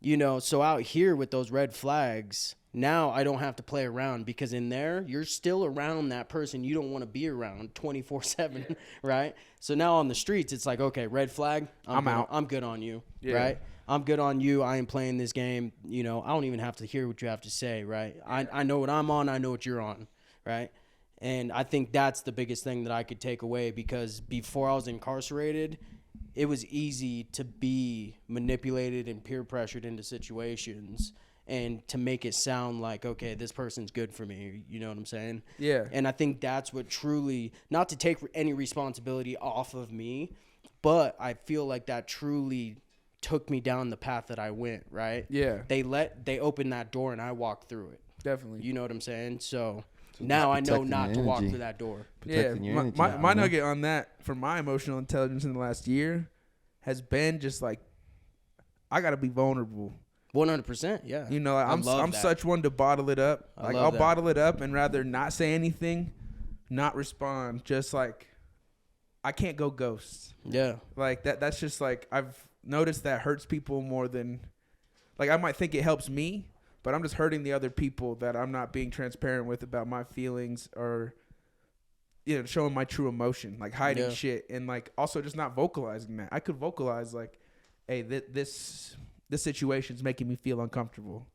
you know, so out here with those red flags, now I don't have to play around because in there, you're still around that person you don't want to be around 24/7, right? So now on the streets, it's like, okay, red flag, I'm good out. I'm good on you, Yeah. right? I'm good on you. I ain't playing this game. You know, I don't even have to hear what you have to say, right? I know what I'm on. I know what you're on, right? And I think that's the biggest thing that I could take away because before I was incarcerated, it was easy to be manipulated and peer pressured into situations and to make it sound like, okay, this person's good for me. You know what I'm saying? Yeah. And I think that's what truly, not to take any responsibility off of me, but I feel like that truly took me down the path that I went, right? Yeah. They opened that door and I walked through it. Definitely. You know what I'm saying? So now I know protecting not your to walk energy. through that door. Protecting your energy, my you know? nugget on that for my emotional intelligence in the last year has been just like I gotta be vulnerable. 100%, yeah. You know, like, I I'm love that. such one to bottle it up. I Like love I'll that. bottle it up and rather not say anything, not respond. Just like I can't go ghost. Yeah. Like that's just like I've noticed that hurts people more than like I might think it helps me, but I'm just hurting the other people that I'm not being transparent with about my feelings or you know, showing my true emotion, like hiding Yeah. shit and like also just not vocalizing that. I could vocalize like, hey, this situation's making me feel uncomfortable.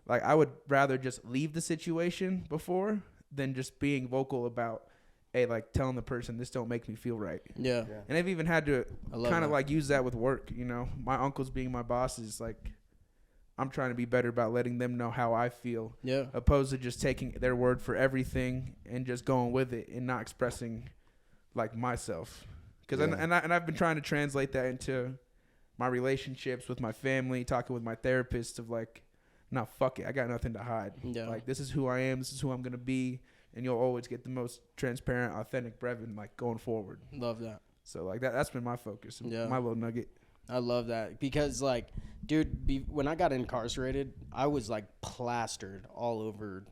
Like I would rather just leave the situation before than just being vocal about, hey, like telling the person this don't make me feel right. Yeah. And I've even had to I love kind of that. like use that with work, you know. My uncles being my bosses, like I'm trying to be better about letting them know how I feel, Yeah. opposed to just taking their word for everything and just going with it and not expressing like myself. Because Yeah. I've been trying to translate that into my relationships with my family, talking with my therapist of like, nah, fuck it, I got nothing to hide. Yeah. Like, this is who I am, this is who I'm gonna be, and you'll always get the most transparent, authentic Brevin like going forward. Love that. So like that's been my focus, Yeah. my little nugget. I love that because, like, dude, when I got incarcerated, I was like plastered all over.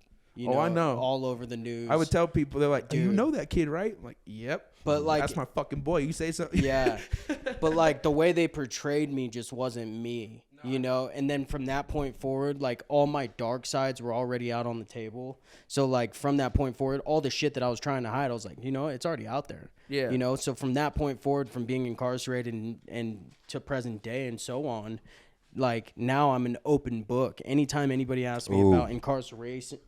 Oh, I know. All over the news. I would tell people, they're like, "You Dude. know that kid, right?" I'm like, "Yep." But, like- that's my fucking boy. You say something? Yeah, but like the way they portrayed me just wasn't me, you know. And then from that point forward, like all my dark sides were already out on the table. So like from that point forward, all the shit that I was trying to hide, I was like, you know, it's already out there. Yeah. You know. So from that point forward, from being incarcerated and to present day and so on, like now I'm an open book. Anytime anybody asks me Ooh. about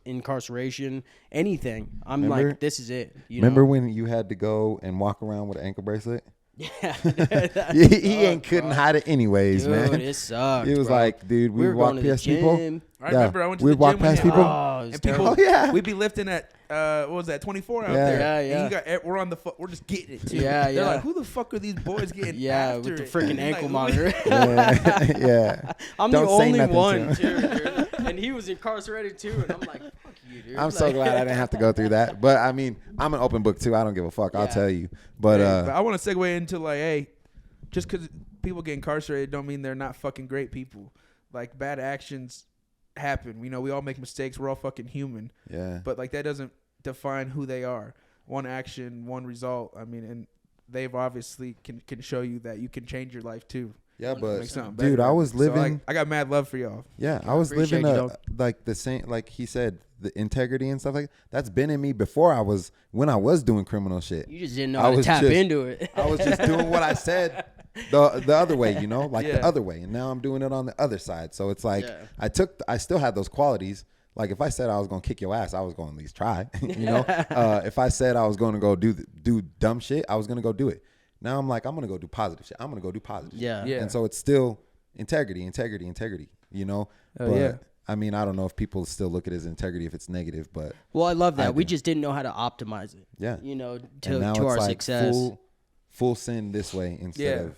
incarceration, anything, I'm Remember- like, this is it. You Remember know? when you had to go and walk around with an ankle bracelet? Yeah. He ain't couldn't hide it anyways, Dude, man. it sucked. It was bro. like, dude, we we would were walk going to the past people. gym. I remember I went to we'd the walk gym with past him. people. Oh, it was And people, Oh, yeah. we'd be lifting at what was that, 24 out Yeah. there? Yeah, And yeah. you got, we're on the we're just getting it too. Yeah, They're yeah. like, who the fuck are these boys getting? Yeah, after with the it? freaking Like, ankle who- monitor. Yeah. yeah. I'm Don't the say only nothing to one, him. too, dude. And he was incarcerated too, and I'm like, fuck you, dude. I'm so Like- glad I didn't have to go through that. But I mean, I'm an open book too. I don't give a fuck. I'll Yeah. tell you. But Hey, I want to segue into like, hey, just because people get incarcerated don't mean they're not fucking great people. Like bad actions happen. You know, we all make mistakes. We're all fucking human. yeah. But like that doesn't define who they are. One action, one result. I mean, and they've obviously can show you that you can change your life too. Yeah, but Make something dude, better. I was So, living. like, I got mad love for y'all. Yeah, I was appreciate living you, dog. like the same, like he said, the integrity and stuff like that. That's been in me before when I was doing criminal shit. You just didn't know I how to was tap just- into it. I was just doing what I said the other way, you know, like Yeah. the other way. And now I'm doing it on the other side. So it's like Yeah. I still had those qualities. Like if I said I was going to kick your ass, I was going to at least try, you know. If I said I was going to go do dumb shit, I was going to go do it. Now I'm like, I'm going to go do positive shit. I'm going to go do positive shit. Yeah. Yeah. And so it's still integrity, you know. Oh, but yeah. I mean, I don't know if people still look at it as integrity if it's negative, but Well, I love that. I We do. just didn't know how to optimize it. yeah. You know, And to now our it's like success. full sin this way instead Yeah. of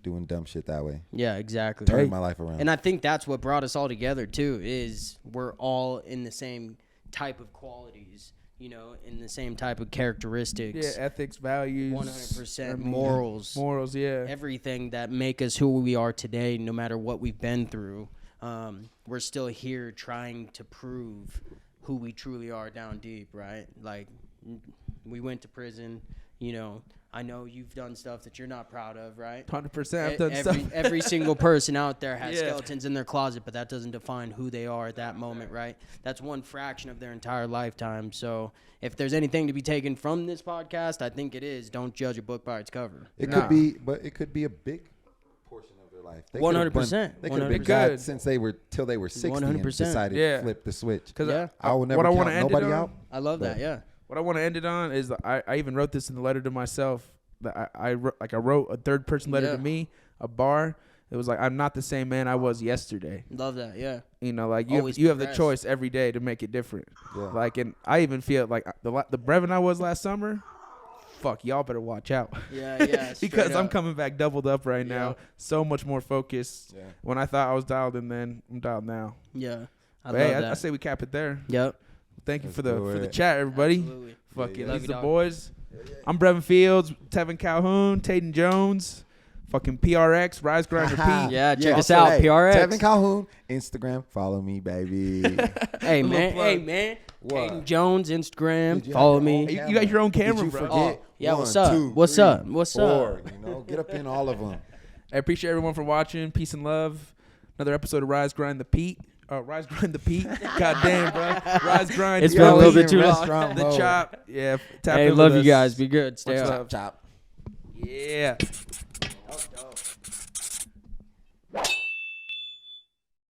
doing dumb shit that way. Yeah, exactly. Turn my life around. And I think that's what brought us all together too. Is we're all in the same type of qualities, you know, in the same type of Yeah, characteristics. ethics, values, 100% I mean, morals. morals. Yeah, Everything that make us who we are today, no matter what we've been through. We're still here trying to prove who we truly are down deep, right? Like, we went to prison, you know. I know you've done stuff that you're not proud of, right? 100%. I've done every, stuff. every single person out there has Yeah. skeletons in their closet, but that doesn't define who they are at that moment, right? That's one fraction of their entire lifetime. So if there's anything to be taken from this podcast, I think it is don't judge a book by its cover. It Nah. could be, but it could be a big portion of their life. They could've 100%. They could have 100%. been bad since they were till they were 60 and 100%. decided Yeah. to flip the switch. Because Yeah. I will never what I count want to end nobody it on, out. I love that, yeah. What I want to end it on is I even wrote this in the letter to myself. That I wrote a third person letter Yeah. to me, a bar. It was like, I'm not the same man I was yesterday. Love that, yeah. You know, like Always you have the progress. choice every day to make it different. Yeah. Like, and I even feel like the Brevin I was last summer. Fuck, y'all better watch out. Yeah, yeah. Because straight I'm up. coming back doubled up right Yeah. now. So much more focused. Yeah. When I thought I was dialed in then, I'm dialed now. Yeah. I But love hey, that. I say we cap it there. Yep. Thank you Let's for the do it. chat, everybody. Absolutely. Fuck Yeah, it. yeah. Love These you, the dog. boys. I'm Brevin Fields, Tevin Calhoun, Tayden Jones, fucking PRX, Rise Grinder Pete. Yeah, check us Also, out, hey, PRX. Tevin Calhoun, Instagram, follow me, baby. Hey, man. plug. Hey, man. What? Hayden Jones, Instagram. Dude, you Follow have your me. own You got your own Did camera, you bro. forget? Oh, yeah, One, what's up? 2, What's 3, up? What's 4, up? You know, get up in all of them. I appreciate everyone for watching. Peace and love. Another episode of Rise Grind the Pete. Rise Grind the Pete. God damn, bro. Rise Grind. It's the been a Pete. little bit too long. Restaurant The mode. chop. Yeah. Tap Hey, in love with you us. guys. Be good. Stay Much up. love. Chop. Yeah.